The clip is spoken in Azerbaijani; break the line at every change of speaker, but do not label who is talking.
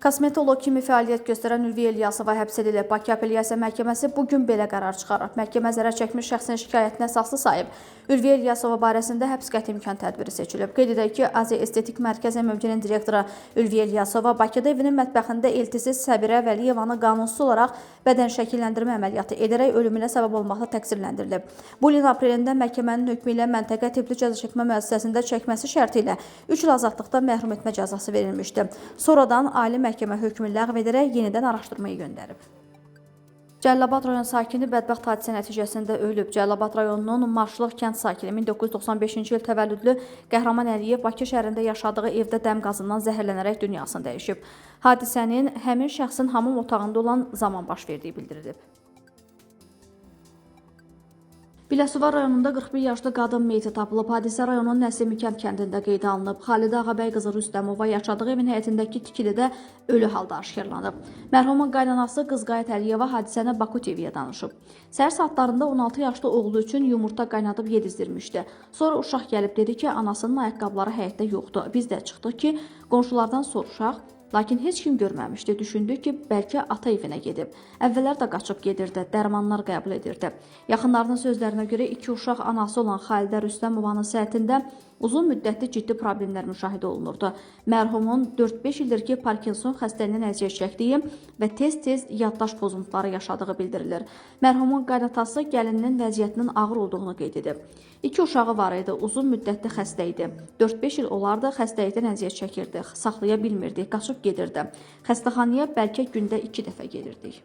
Kosmetolog kimi fəaliyyət göstərən Ülviyə İlyasova həbs edilib. Bakı Apellyasiya Məhkəməsi bugün belə qərar çıxarıb. Məhkəmə zərər çəkmiş şəxsin şikayətini əsaslı sayıb. Ülviyə İlyasova barəsində həbs qəti imkan tədbiri seçilib. Qeyd edək ki, Aziya Estetik Mərkəzi mövcinin direktoru Ülviyə İlyasova Bakıda evinin mətbəxində eltisiz Səbirə Vəliyevanı qanunsuz olaraq bədən şəkilləndirmə əməliyyatı edərək ölümünə səbəb olmaqla təqsirləndirilib. Bu ilin aprelində məhkəmənin hökmü ilə məntəqə tibbi cəza çəkmə müəssisəsində çəkməsi şərti ilə 3 il azadlıqdan məhrum etmə cəzası verilmişdi. Sonradan ali məhkəmə hökmünü ləğv edərək yenidən araşdırmaya göndərib. Cəlilabad rayon sakini bədbəxt hadisə nəticəsində ölüb. Cəlilabad rayonunun Marşlıq kənd sakini 1995-ci il təvəllüdlü Qəhrəman Əliyev Bakı şəhərində yaşadığı evdə dəm qazından zəhərlənərək dünyasını dəyişib. Hadisənin həmin şəxsin hamam otağında olan zaman baş verdiyi bildirilib. Biləsuvar rayonunda 41 yaşlı qadın meyti tapılıb. Hadisə rayonun Nəsimikənd kəndində qeydə alınıb. Xalidə Ağabey qızı Rüstəmova yaşadığı evin həyətindəki tikilidə ölü halda aşkarlanıb. Mərhumun qaynanası Qızqayət Əliyeva hadisəni Baku TV-yə danışıb. Səhər saatlarında 16 yaşlı oğlu üçün yumurta qaynadıb yedizdirmişdi. Sonra uşaq gəlib dedi ki, anasının ayaqqabıları həyətdə yoxdur. Biz də çıxdıq ki, qonşulardan soruşaq. Lakin heç kim görməmişdi. Düşündü ki, bəlkə ata evinə gedib. Əvvəllər də qaçıb gedirdi, dərmanlar qəbul edirdi. Yaxınlarının sözlərinə görə 2 uşaq anası olan Xalidə Rüstəmovanın səhhətində uzun müddətli ciddi problemlər müşahidə olunurdu. Mərhumun 4-5 ildir ki, Parkinson xəstəliyindən əziyyət çəkdiyi və tez-tez yaddaş pozuntuları yaşadığı bildirilir. Mərhumun qaynatası gəlininin vəziyyətinin ağır olduğunu qeyd edib. 2 uşağı var idi, uzun müddətli xəstə idi. 4-5 il olardı, xəstəlikdən əziyyət çəkirdi, saxlaya bilmirdik, qaçıb gedirdi. Xəstəxanaya bəlkə gündə 2 dəfə gedirdik.